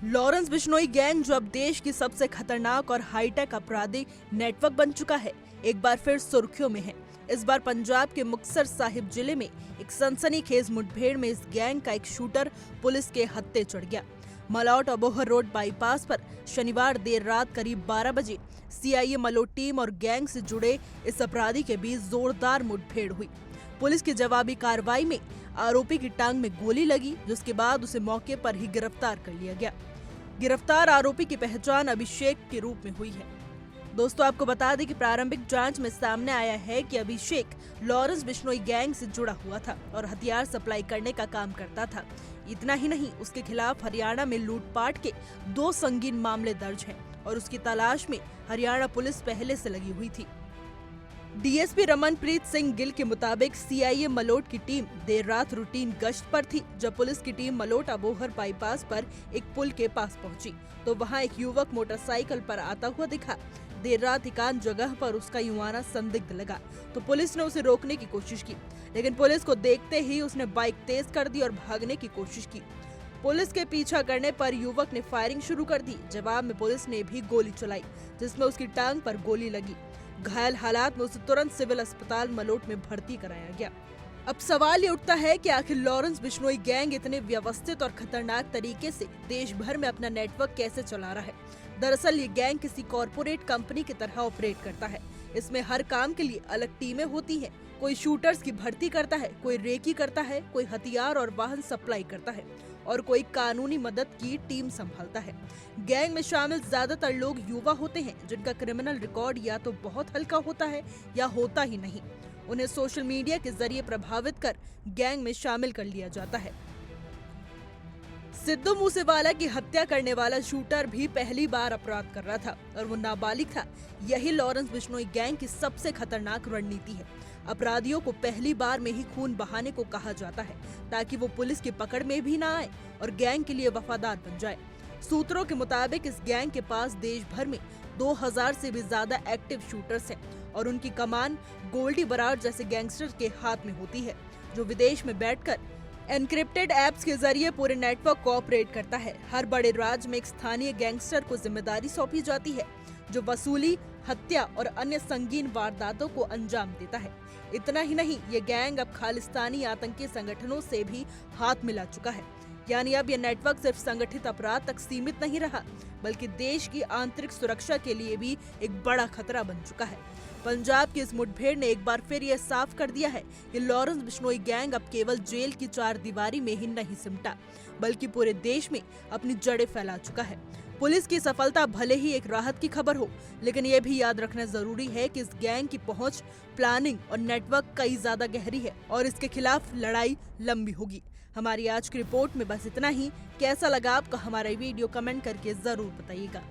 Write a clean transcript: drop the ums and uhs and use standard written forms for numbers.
Lawrence Bishnoi gang जो अब देश की सबसे खतरनाक और हाईटेक आपराधिक नेटवर्क बन चुका है, एक बार फिर सुर्खियों में है। इस बार पंजाब के मुक्तसर साहिब जिले में एक सनसनीखेज मुठभेड़ में इस गैंग का एक शूटर पुलिस के हत्थे चढ़ गया। मलौट अबोहर रोड बाईपास पर शनिवार देर रात करीब 12 बजे सीआईए मलोट टीम और गैंग से जुड़े इस अपराधी के बीच जोरदार मुठभेड़ हुई। पुलिस की जवाबी कार्रवाई में आरोपी की टांग में गोली लगी, जिसके बाद उसे मौके पर ही गिरफ्तार कर लिया गया। गिरफ्तार आरोपी की पहचान अभिषेक के रूप में हुई है। दोस्तों, आपको बता दें कि प्रारंभिक जांच में सामने आया है कि अभिषेक लॉरेंस बिश्नोई गैंग से जुड़ा हुआ था और हथियार सप्लाई करने का काम करता था। इतना ही नहीं, उसके खिलाफ हरियाणा में लूटपाट के 2 संगीन मामले दर्ज हैं और उसकी तलाश में हरियाणा पुलिस पहले से लगी हुई थी। डीएसपी रमनप्रीत सिंह गिल के मुताबिक सीआईए मलोट की टीम देर रात रूटीन गश्त पर थी। जब पुलिस की टीम मलोट अबोहर बाईपास पर एक पुल के पास पहुंची तो वहां एक युवक मोटरसाइकिल पर आता हुआ दिखा। देर रात एकांत जगह पर उसका यूं आना संदिग्ध लगा तो पुलिस ने उसे रोकने की कोशिश की, लेकिन पुलिस को देखते ही उसने बाइक तेज कर दी और भागने की कोशिश की। पुलिस के पीछा करने पर युवक ने फायरिंग शुरू कर दी। जवाब में पुलिस ने भी गोली चलाई, जिसमें उसकी टांग पर गोली लगी। घायल हालात में उसे तुरंत सिविल अस्पताल मलोट में भर्ती कराया गया। अब सवाल ये उठता है कि आखिर लॉरेंस बिश्नोई गैंग इतने व्यवस्थित और खतरनाक तरीके से देश भर में अपना नेटवर्क कैसे चला रहा है। दरअसल ये गैंग किसी कॉरपोरेट कंपनी की तरह ऑपरेट करता है। इसमें हर काम के लिए अलग टीमें होती हैं। कोई शूटर्स की भर्ती करता है, कोई रेकी करता है, कोई हथियार और वाहन सप्लाई करता है और कोई कानूनी मदद की टीम संभालता है। गैंग में शामिल ज्यादातर लोग युवा होते हैं, जिनका क्रिमिनल रिकॉर्ड या तो बहुत हल्का होता है या होता ही नहीं। उन्हें सोशल मीडिया के जरिए प्रभावित कर गैंग में शामिल कर लिया जाता है। सिद्धू मूसेवाला की हत्या करने वाला शूटर भी पहली बार अपराध कर रहा था और वो नाबालिग था। यही लॉरेंस बिश्नोई गैंग की सबसे खतरनाक रणनीति है। अपराधियों को पहली बार में ही खून बहाने को कहा जाता है ताकि वो पुलिस की पकड़ में भी ना आए और गैंग के लिए वफादार बन जाए। सूत्रों के मुताबिक इस गैंग के पास देश भर में 2000 से भी ज्यादा एक्टिव शूटर्स हैं और उनकी कमान गोल्डी बराड़ जैसे गैंगस्टर के हाथ में होती है, जो विदेश में बैठकर एनक्रिप्टेड ऐप्स के जरिए पूरे नेटवर्क को ऑपरेट करता है। हर बड़े राज्य में एक स्थानीय गैंगस्टर को जिम्मेदारी सौंपी जाती है, जो वसूली, हत्या और अन्य संगीन वारदातों को अंजाम देता है। इतना ही नहीं, ये गैंग अब खालिस्तानी आतंकी संगठनों से भी हाथ मिला चुका है। यानी अब ये नेटवर्क सिर्फ संगठित अपराध तक सीमित नहीं रहा, बल्कि देश की आंतरिक सुरक्षा के लिए भी एक बड़ा खतरा बन चुका है। पंजाब की इस मुठभेड़ ने एक बार फिर यह साफ कर दिया है कि लॉरेंस बिश्नोई गैंग अब केवल जेल की 4 दीवारी में ही नहीं सिमटा, बल्कि पूरे देश में अपनी जड़ें फैला चुका है। पुलिस की सफलता भले ही एक राहत की खबर हो, लेकिन यह भी याद रखना जरूरी है कि इस गैंग की पहुंच, प्लानिंग और नेटवर्क कई ज्यादा गहरी है और इसके खिलाफ लड़ाई लंबी होगी। हमारी आज की रिपोर्ट में बस इतना ही। कैसा लगा आपका हमारा वीडियो, कमेंट करके जरूर बताइएगा।